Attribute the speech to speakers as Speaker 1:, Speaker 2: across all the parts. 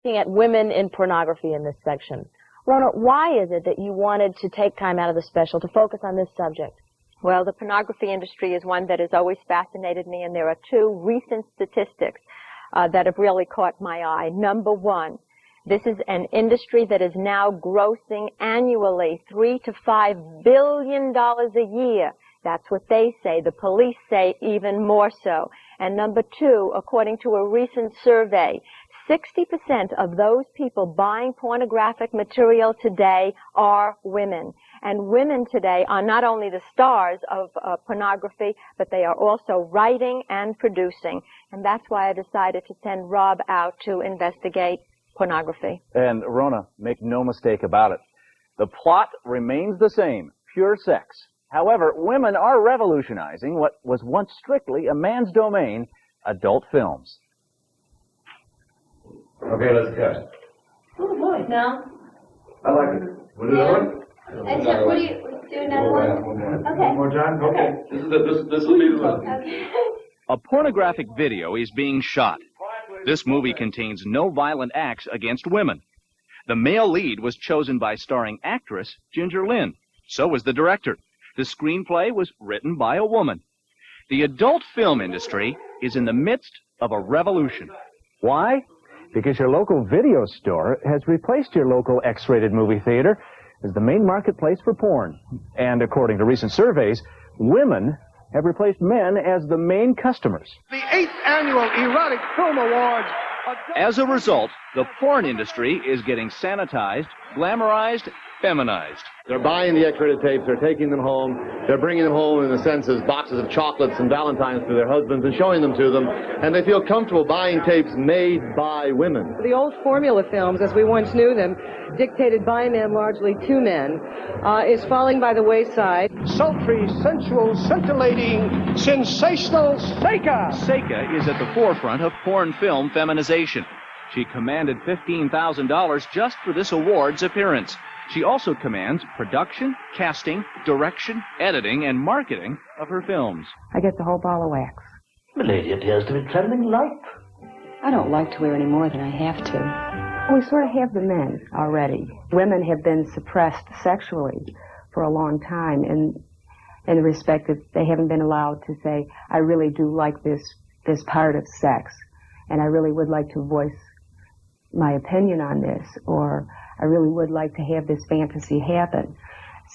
Speaker 1: Looking at women in pornography in this section. Rona, why is it that you wanted to take time out of the special to focus on this subject?
Speaker 2: Well, the pornography industry is one that has always fascinated me, and there are two recent statistics that have really caught my eye. Number one, this is an industry that is now grossing annually $3 to $5 billion a year. That's what they say. The police say even more so. And number two, according to a recent survey, 60% of those people buying pornographic material today are women. And women today are not only the stars of pornography, but they are also writing and producing. And that's why I decided to send Rob out to investigate pornography.
Speaker 3: And Rona, make no mistake about it. The plot remains the same, pure sex. However, women are revolutionizing what was once strictly a man's domain, adult films.
Speaker 4: Okay, let's cut.
Speaker 5: Oh, boy. No?
Speaker 4: I like it. We'll do another one?
Speaker 5: And so, what do you do? Another one?
Speaker 4: One more.
Speaker 5: Okay.
Speaker 4: One more time? Okay. This will be the one.
Speaker 5: Okay.
Speaker 6: A pornographic video is being shot. This movie contains no violent acts against women. The male lead was chosen by starring actress Ginger Lynn. So was the director. The screenplay was written by a woman. The adult film industry is in the midst of a revolution.
Speaker 3: Why? Because your local video store has replaced your local X-rated movie theater as the main marketplace for porn. And according to recent surveys, women have replaced men as the main customers.
Speaker 7: The 8th Annual Erotic Film Awards.
Speaker 6: As a result, the porn industry is getting sanitized, glamorized, feminized.
Speaker 8: They're buying the X-rated tapes, they're taking them home, they're bringing them home in the sense as boxes of chocolates and Valentines to their husbands and showing them to them, and they feel comfortable buying tapes made by women.
Speaker 9: The old formula films, as we once knew them, dictated by men, largely to men, is falling by the wayside.
Speaker 7: Sultry, sensual, scintillating, sensational Seika.
Speaker 6: Seika is at the forefront of porn film feminization. She commanded $15,000 just for this award's appearance. She also commands production, casting, direction, editing, and marketing of her films.
Speaker 10: I get the whole ball of wax.
Speaker 11: The lady appears to be trembling light.
Speaker 10: I don't like to wear any more than I have to. We sort of have the men already. Women have been suppressed sexually for a long time in the respect that they haven't been allowed to say, I really do like this part of sex, and I really would like to voice my opinion on this, or I really would like to have this fantasy happen.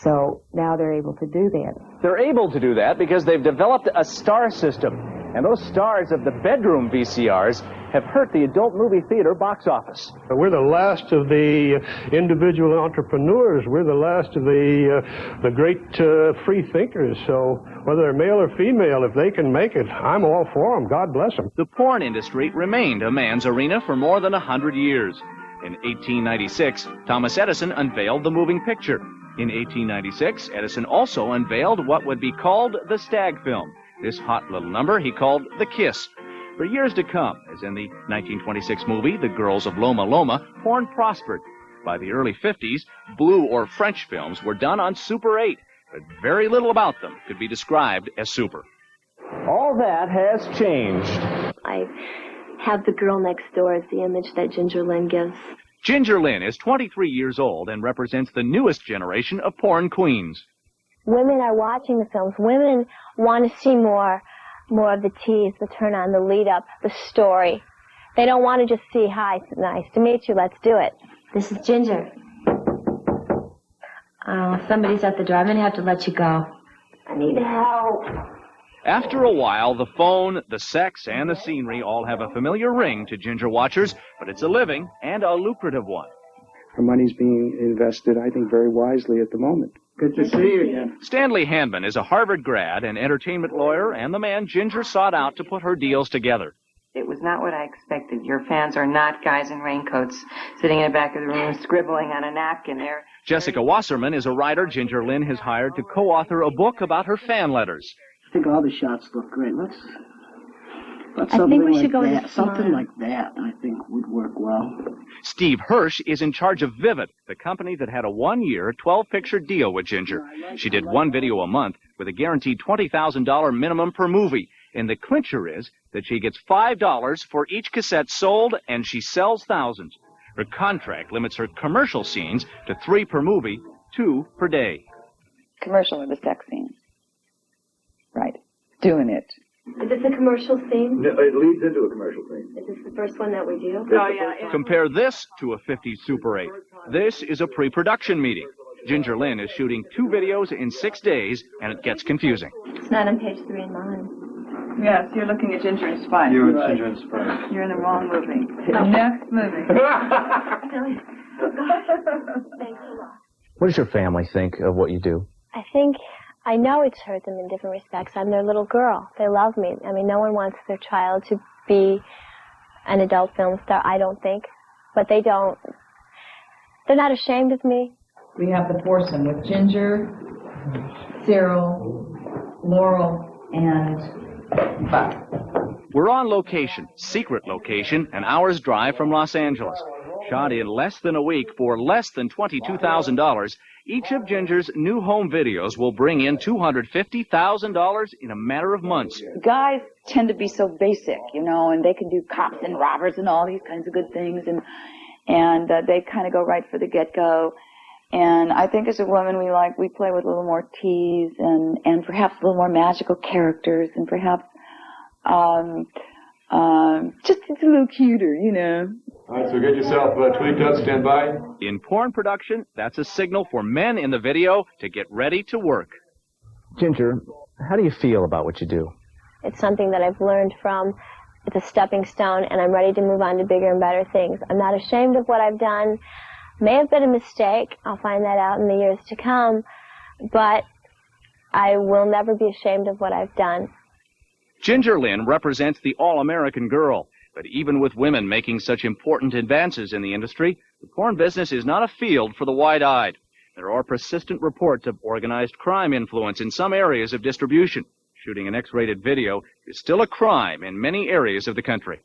Speaker 10: So now they're able to do that.
Speaker 3: They're able to do that because they've developed a star system. And those stars of the bedroom VCRs have hurt the adult movie theater box office.
Speaker 7: We're the last of the individual entrepreneurs. We're the last of the great free thinkers. So whether they're male or female, if they can make it, I'm all for them. God bless them.
Speaker 6: The porn industry remained a man's arena for more than 100 years. In 1896, Thomas Edison unveiled the moving picture. In 1896, Edison also unveiled what would be called the stag film. This hot little number he called the Kiss. For years to come, as in the 1926 movie The Girls of Loma Loma, porn prospered. By the early 50s, blue or French films were done on Super 8, but very little about them could be described as super.
Speaker 3: All that has changed.
Speaker 12: I have the girl next door as the image that Ginger Lynn gives.
Speaker 6: Ginger Lynn is 23 years old and represents the newest generation of porn queens.
Speaker 12: Women are watching the films. Women want to see more of the tease, the turn on, the lead up, the story. They don't want to just see, hi, nice to meet you, let's do it.
Speaker 5: This is Ginger. Oh, somebody's at the door. I'm going to have to let you go.
Speaker 12: I need help.
Speaker 6: After a while, the phone, the sex, and the scenery all have a familiar ring to Ginger watchers, but it's a living and a lucrative one.
Speaker 13: Her money's being invested, I think, very wisely at the moment. Good to see you again.
Speaker 6: Stanley Hanman is a Harvard grad, an entertainment lawyer, and the man Ginger sought out to put her deals together.
Speaker 14: It was not what I expected. Your fans are not guys in raincoats sitting in the back of the room scribbling on a napkin.
Speaker 6: Jessica Wasserman is a writer Ginger Lynn has hired to co-author a book about her fan letters.
Speaker 11: I think all the shots look great. Let's
Speaker 12: I think we should go
Speaker 11: with
Speaker 12: with
Speaker 11: something like that. I think would work well.
Speaker 6: Steve Hirsch is in charge of Vivid, the company that had a one-year, 12-picture deal with Ginger. She did one video a month with a guaranteed $20,000 minimum per movie. And the clincher is that she gets $5 for each cassette sold, and she sells thousands. Her contract limits her commercial scenes to 3 per movie, 2 per day.
Speaker 15: Commercial are the sex scenes. Right. Doing it.
Speaker 5: Is this a commercial scene?
Speaker 4: No, it leads into a commercial scene.
Speaker 5: Is this the first one that we do?
Speaker 15: Oh, yeah.
Speaker 6: Compare this to a 50s Super 8. This is a pre-production meeting. Ginger Lynn is shooting 2 videos in 6 days, and it gets confusing.
Speaker 5: It's not on page 3 in mine.
Speaker 15: Yes, you're looking at Ginger and Spice.
Speaker 4: You're at Ginger and Spice.
Speaker 15: You're in the wrong movie. Next movie.
Speaker 5: Thanks a lot.
Speaker 3: What does your family think of what you do?
Speaker 12: I know it's hurt them in different respects. I'm their little girl. They love me. I mean, no one wants their child to be an adult film star, I don't think. But they don't. They're not ashamed of me.
Speaker 16: We have the foursome with Ginger, Cyril, Laurel, and Buck.
Speaker 6: We're on location, secret location, an hour's drive from Los Angeles. Shot in less than a week for less than $22,000, each of Ginger's new home videos will bring in $250,000 in a matter of months.
Speaker 15: Guys tend to be so basic, you know, and they can do cops and robbers and all these kinds of good things, and they kind of go right for the get-go. And I think as a woman, we play with a little more tease and perhaps a little more magical characters and perhaps just a little cuter, you know.
Speaker 4: All right, so get yourself tweaked up, stand by.
Speaker 6: In porn production, that's a signal for men in the video to get ready to work.
Speaker 3: Ginger, how do you feel about what you do?
Speaker 12: It's something that I've learned from. It's a stepping stone, and I'm ready to move on to bigger and better things. I'm not ashamed of what I've done. May have been a mistake. I'll find that out in the years to come. But I will never be ashamed of what I've done.
Speaker 6: Ginger Lynn represents the all-American girl. But even with women making such important advances in the industry, the porn business is not a field for the wide-eyed. There are persistent reports of organized crime influence in some areas of distribution. Shooting an X-rated video is still a crime in many areas of the country.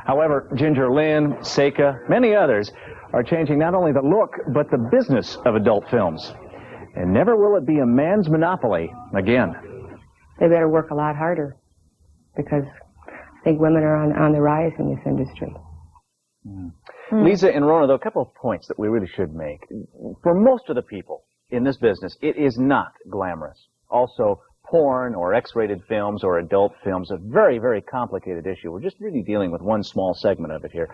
Speaker 3: However, Ginger Lynn, Seika, many others are changing not only the look, but the business of adult films. And never will it be a man's monopoly again.
Speaker 10: They better work a lot harder, because I think women are on the rise in this industry.
Speaker 3: Lisa and Rona, though, a couple of points that we really should make. For most of the people in this business, it is not glamorous. Also, porn or X-rated films or adult films, a very, very complicated issue. We're just really dealing with one small segment of it here.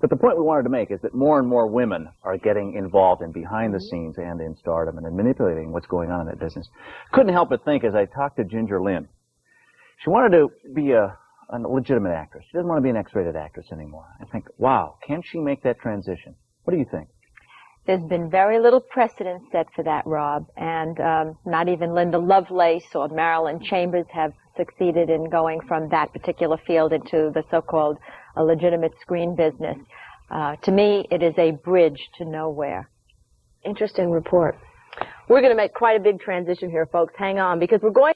Speaker 3: But the point we wanted to make is that more and more women are getting involved in behind the scenes and in stardom and in manipulating what's going on in that business. Couldn't help but think as I talked to Ginger Lynn, she wanted to be a legitimate actress. She doesn't want to be an X-rated actress anymore. I think, wow, can she make that transition? What do you think?
Speaker 2: There's been very little precedent set for that, Rob, and not even Linda Lovelace or Marilyn Chambers have succeeded in going from that particular field into the so-called legitimate screen business. To me, it is a bridge to nowhere.
Speaker 1: Interesting report. We're going to make quite a big transition here, folks. Hang on, because we're going